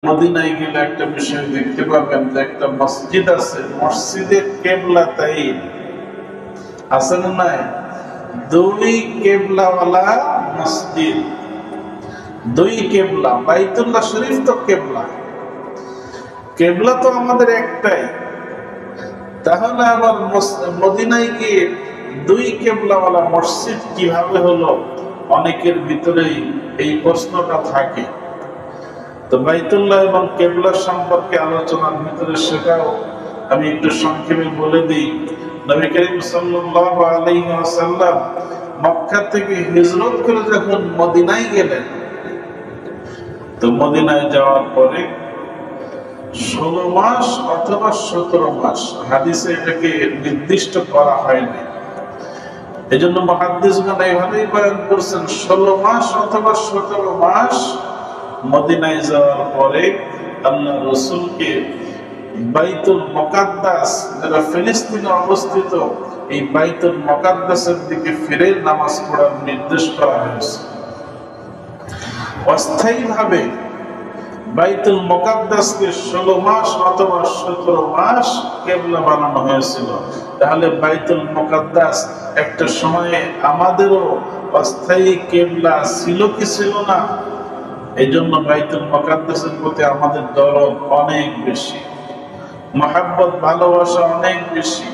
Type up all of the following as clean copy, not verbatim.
মদিনায় গেলে একটা বিষয় দেখতে পাবেন যে একটা মসজিদ আছে, মসজিদের কেবলা তাই আছে না নাই? দুই কেবলাওয়ালা মসজিদ, দুই কেবলা। বাইতুল্লাহ শরীফ তো কেবলা, কেবলা তো আমাদের একটাই, তাহলে আবার মদিনায় গিয়ে দুই কেবলাওয়ালা মসজিদ কিভাবে হলো? অনেকের ভিতরেই এই প্রশ্নটা থাকে। তো বাইতুল্লাহ এবং কেবলা সম্পর্কে আলোচনার ভিতরে সেটাও আমি একটু সংক্ষেপে বলে দিই। নবী করিম সাল্লাল্লাহু আলাইহি ওয়াসাল্লাম মক্কা থেকে হিজরত করে যখন মদিনায় গেলেন, তো মদিনায় যাওয়ার পরে 16 মাস অথবা 17 মাস, হাদিসে এটাকে নির্দিষ্ট করা হয়নি, এজন্য মুহাদ্দিসগণ এইভাবেই বয়ান করছেন 16 মাস অথবা 17 মাস মদিনায় যাওয়ার পরে আল্লাহ রাসূলকে বাইতুল মুকাদ্দাস, যেটা ফিলিস্তিনে অবস্থিত, এই বাইতুল মুকাদ্দাসের দিকে ফিরে নামাজ পড়ার নির্দেশ করা হয়েছে। অস্থায়ীভাবে বাইতুল মুকাদ্দাসকে 16 মাস অথবা 17 মাস কেবলা বানানো হয়েছিল। তাহলে বাইতুল মুকাদ্দাস একটা সময়ে আমাদেরও অস্থায়ী কেবলা ছিল কি ছিল না? এই জন্য বাইতুল মুকাদ্দাসের প্রতি আমাদের দরদ অনেক বেশি, মহব্বত ভালোবাসা অনেক বেশি।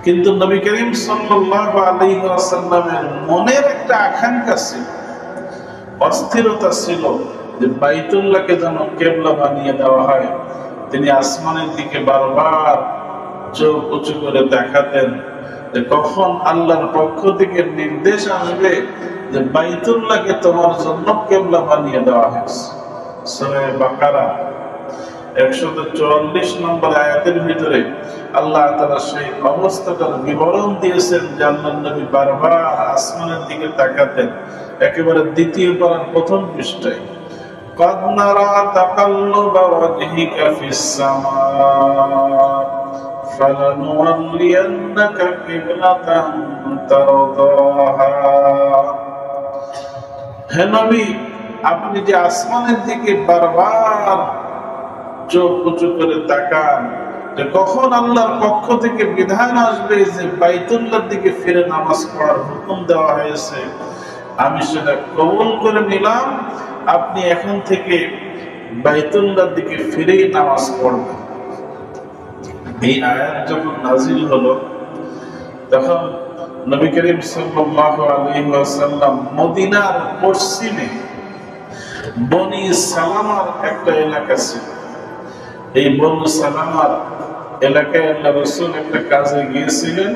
কিন্তু নবী করিম সাল্লাল্লাহু আলাইহি ওয়াসাল্লামের মনের একটা আকাঙ্ক্ষা ছিল, অস্থিরতা ছিল যে বাইতুল্লাহকে যেন কেবলা বানিয়ে দেওয়া হয়। তিনি আসমানের দিকে বারবার চোখ উঁচু করে দেখাতেন যে কখন আল্লাহর পক্ষ থেকে নির্দেশ আসবে যে বাইতুল্লাহকে তোমার জন্য কেবলা বানিয়ে দেওয়া হয়েছে। সূরা বাকারা 144 নম্বর আয়াতের ভিতরে আল্লাহ তাআলা সেই অবস্থাটার বিবরণ দিয়েছেন যে আল্লাহর নবী বারবার আসমানের দিকে তাকাতেন। একেবারে দ্বিতীয় পারার প্রথম পৃষ্ঠায়, قد نرى تقلب وجهك في السماء فلنولينك قبلة ترضاها। হে নবী, আপনি যে আসমানের দিকে বারবার চোখ উঁচু করে তাকান যে কখন আল্লাহর পক্ষ থেকে বিধান আসবে যে বাইতুল্লাহর দিকে ফিরে নামাজ পড়ার হুকুম দেওয়া হয়েছে, আমি সেটা কবুল করে নিলাম। আপনি এখন থেকে বাইতুল্লাহর দিকে ফিরেই নামাজ পড়বেন। এই আয়াত যখন নাজিল হলো, তখন নবী করিম সাল্লাল্লাহু আলাইহি ওয়াসাল্লাম মদিনার পশ্চিমে বনি সালামার একটা এলাকা ছিল। এই বনি সালামার এলাকায় আল্লাহ রাসূল একটা কাজে গিয়েছিলেন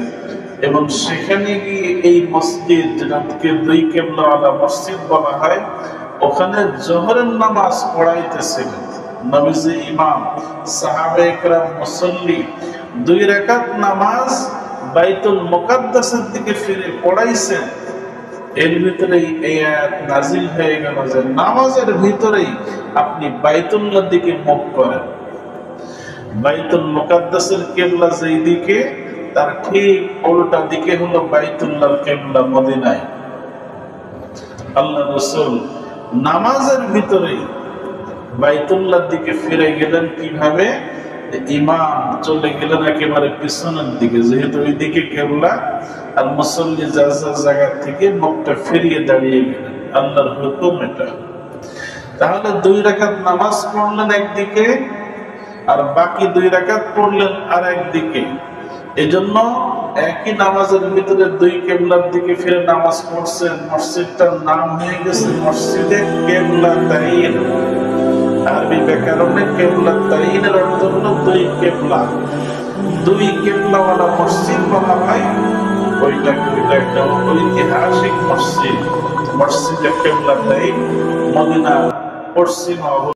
এবং সেখানে গিয়ে এই মসজিদ, যেটাকে দুই কেবলাওয়ালা মসজিদ বলা হয়, ওখানে জোহরের নামাজ পড়াইতেছিলেন। নবীজি ইমাম, সাহাবায়ে কেরাম মুসল্লি, 2 রাকাত নামাজ বাইতুল মুকাদ্দাসের দিকে ফিরে পড়াইছেন। এর ভিতরেই এই আয়াত নাজিল হয়ে গেল যে নামাজের ভিতরেই আপনি বাইতুল্লাহর দিকে মুখ করেন। বাইতুল মুকাদ্দাসের কেবলা যেই দিকে, তার ঠিক উল্টা দিকে হলো বাইতুল্লাহর কেবলা মদিনায়। আল্লাহ রাসূল নামাজের ভিতরেই বাইতুল্লাহর দিকে ফিরে গেলেন। কিভাবে? ইমাম চলে গেলেন একেবারে পিছনের দিকে, যেহেতু ওই দিকে কেবলা, আর মুসল্লি যার যার জায়গা থেকে মুখটা ফিরিয়ে দাঁড়িয়ে গেলেন। আল্লাহর হুকুম এটা। তাহলে 2 রাকাত নামাজ পড়লেন একদিকে, আর বাকি 2 রাকাত পড়লেন আর একদিকে। এজন্য একই নামাজের ভিতরে 2 কেবলার দিকে ফিরে নামাজ পড়ছেন। মসজিদটার নাম হয়ে গেছে মসজিদে কেবলাতাইন। আরবি ব্যাকরণে কেবলাতাইনের অর্থ হলো 2 কেবলা। 2 কেবলাওয়ালা মসজিদ বলা হয় ওইটা একটা ঐতিহাসিক মসজিদ, মসজিদে কেবলাতাইন, মদিনার পশ্চিম